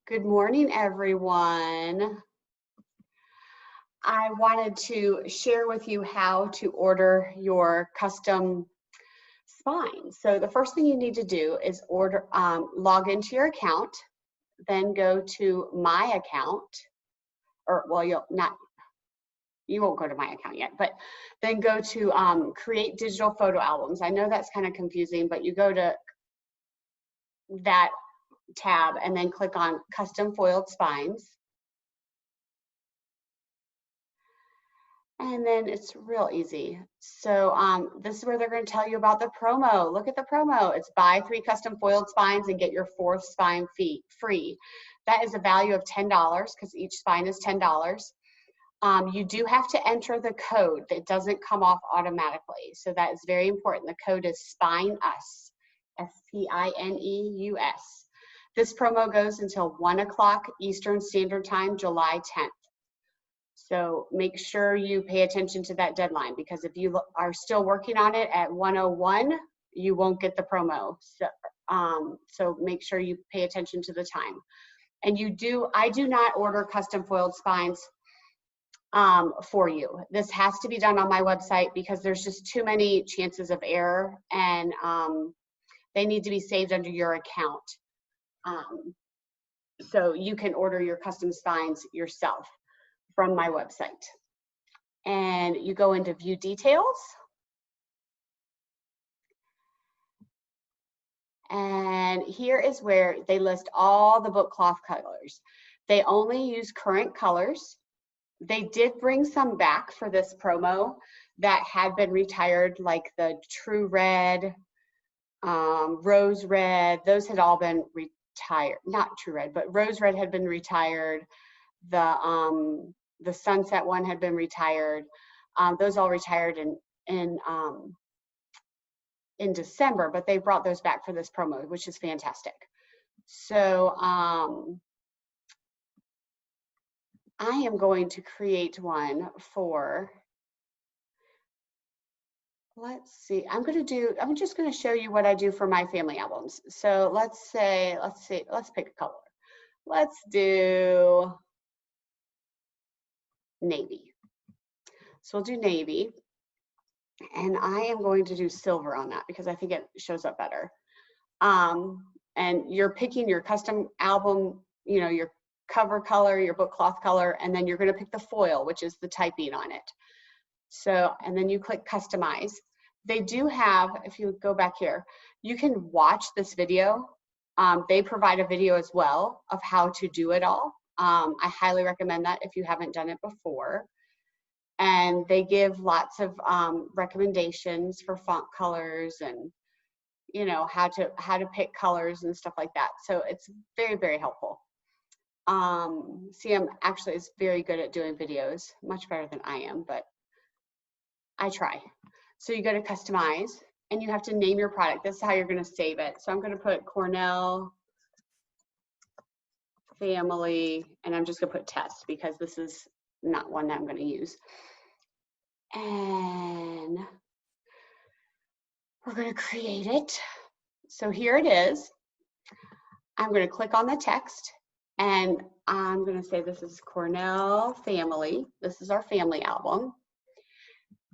Good morning, everyone. I wanted to share with you how to order your custom spine. So the first thing you need to do is log into your account, then go to my account, or well, you won't go to my account yet, but then go to create digital photo albums. I know that's kind of confusing, but you go to that tab and then click on custom foiled spines. And then it's real easy. So this is where they're going to tell you about the promo. Look at the promo. It's buy 3 custom foiled spines and get your 4th spine fee free. That is a value of $10 because each spine is $10. You do have to enter the code. That doesn't come off automatically. So that is very important. The code is SPINEUS, SPINEUS. This promo goes until 1 o'clock Eastern Standard Time, July 10th. So make sure you pay attention to that deadline, because if you are still working on it at 1:01, you won't get the promo. So make sure you pay attention to the time. And I do not order custom foiled spines for you. This has to be done on my website because there's just too many chances of error, and they need to be saved under your account. So you can order your custom spines yourself from my website. And you go into view details. And here is where they list all the book cloth colors. They only use current colors. They did bring some back for this promo that had been retired, like the True Red, Rose Red. Those had all been retired. Not True Red, but Rose Red had been retired. The Sunset one had been retired. Those all retired in December, but they brought those back for this promo, which is fantastic. So I am going to create one for, let's see, I'm just going to show you what I do for my family albums. So let's pick a color. Let's do navy. So we'll do navy. And I am going to do silver on that because I think it shows up better. And you're picking your custom album, your cover color, your book cloth color, and then you're going to pick the foil, which is the typing on it. So, and then you click customize. They do have, if you go back here, you can watch this video. They provide a video as well of how to do it all. I highly recommend that if you haven't done it before. And they give lots of recommendations for font colors and how to pick colors and stuff like that. So it's very, very helpful. CM actually is very good at doing videos, much better than I am, but I try. So you go to customize and you have to name your product. This is how you're going to save it. So I'm going to put Cornell Family, and I'm just going to put test because this is not one that I'm going to use. And we're going to create it. So here it is. I'm going to click on the text and I'm going to say this is Cornell Family. This is our family album.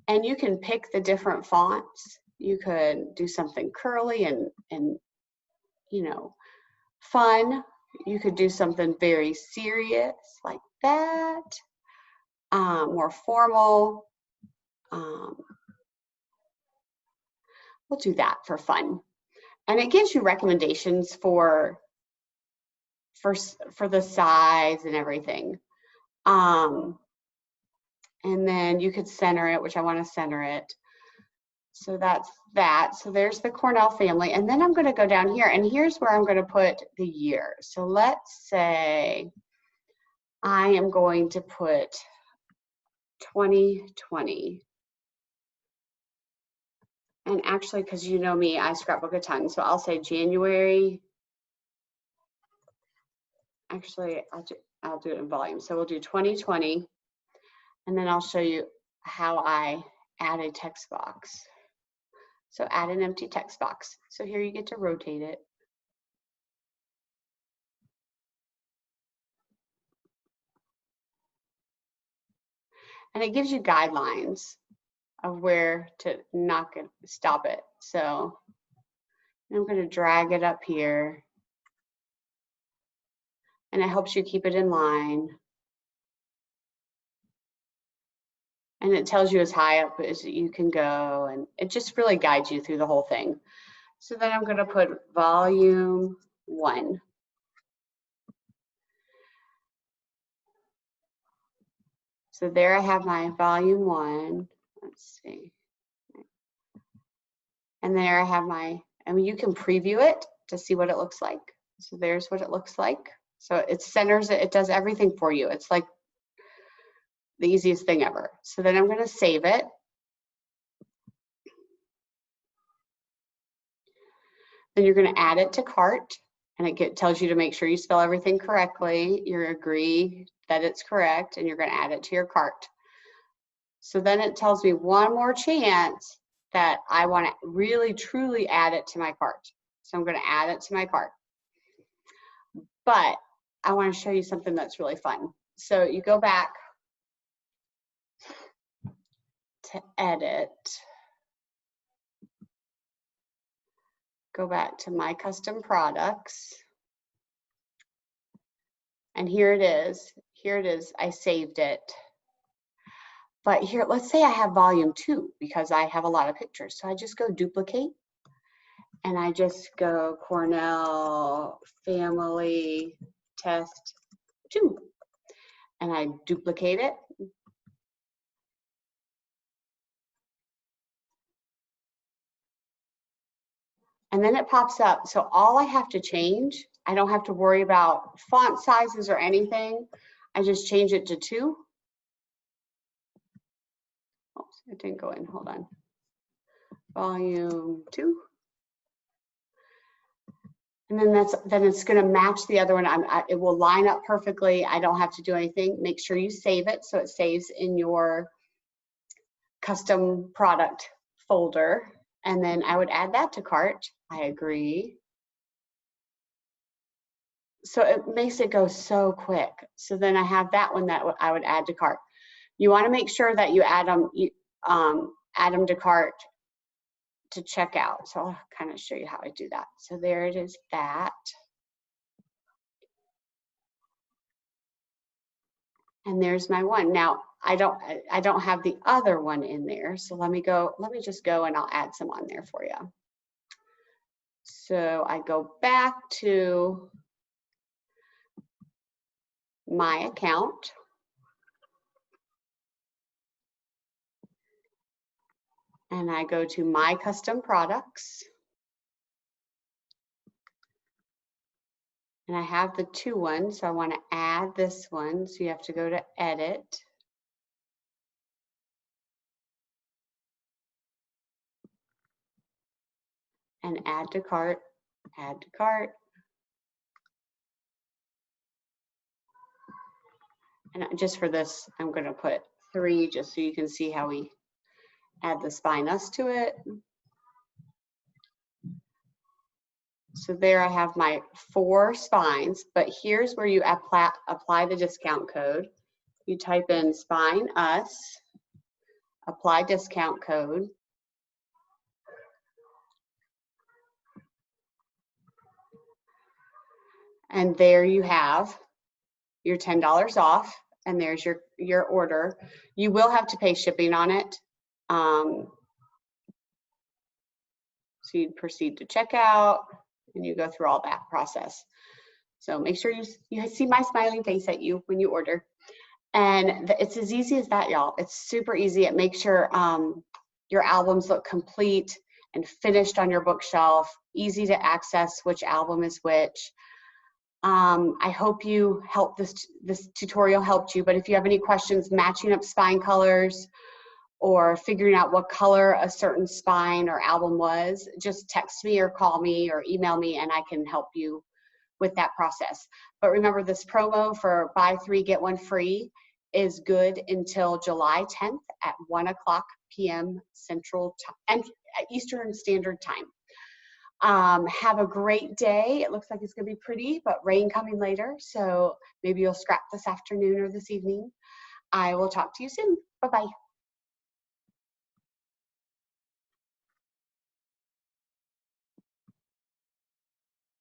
And you can pick the different fonts. You could do something curly and fun. You could do something very serious like that, more formal. We'll do that for fun. And it gives you recommendations for the size and everything. And then you could center it, which I want to center it. So that's that. So there's the Cornell Family. And then I'm going to go down here, and here's where I'm going to put the year. So let's say I am going to put 2020. And actually, because you know me, I scrapbook a ton. So I'll say January. Actually, I'll do it in volume. So we'll do 2020. And then I'll show you how I add a text box. So add an empty text box. So here you get to rotate it. And it gives you guidelines of where to stop it. So I'm going to drag it up here, and it helps you keep it in line. And it tells you as high up as you can go, and it just really guides you through the whole thing. So then I'm going to put volume 1. So there I have my volume 1. Let's see. And there I have my, I mean, you can preview it to see what it looks like. So there's what it looks like. So it centers it, it does everything for you. It's like the easiest thing ever. So then I'm going to save it. Then you're going to add it to cart, and it tells you to make sure you spell everything correctly. You agree that it's correct, and you're going to add it to your cart. So then it tells me one more chance that I want to really truly add it to my cart. So I'm going to add it to my cart. But I want to show you something that's really fun. So you go back to edit. Go back to my custom products. And here it is. Here it is. I saved it. But here, let's say I have volume 2 because I have a lot of pictures. So I just go duplicate, and I just go Cornell Family Test 2. And I duplicate it. And then it pops up. So all I have to change, I don't have to worry about font sizes or anything. I just change it to 2. Oops, it didn't go in. Hold on. Volume 2. And then it's going to match the other one. It will line up perfectly. I don't have to do anything. Make sure you save it so it saves in your custom product folder. And then I would add that to cart. I agree. So it makes it go so quick. So then I have that one that I would add to cart. You want to make sure that you add them to cart to check out. So I'll kind of show you how I do that. So there it is, that. And there's my one. Now I don't have the other one in there. So let me just go and I'll add some on there for you. So I go back to my account. And I go to my custom products. And I have the 2 ones, so I want to add this one. So you have to go to edit. And add to cart, add to cart. And just for this, I'm going to put 3 just so you can see how we add the spinus to it. So there I have my 4 spines, but here's where you apply the discount code. You type in spine us, apply discount code. And there you have your $10 off, and there's your order. You will have to pay shipping on it. So you proceed to checkout, and you go through all that process. So make sure you see my smiling face at you when you order. And it's as easy as that, y'all. It's super easy. It makes your albums look complete and finished on your bookshelf, easy to access which album is which. I hope this tutorial helped you, but if you have any questions matching up spine colors or figuring out what color a certain spine or album was, just text me or call me or email me and I can help you with that process. But remember, this promo for buy 3, get 1 free is good until July 10th at 1 p.m. Eastern Standard Time. Have a great day. It looks like it's gonna be pretty, but rain coming later, so maybe you'll scrap this afternoon or this evening. I will talk to you soon. Bye-bye.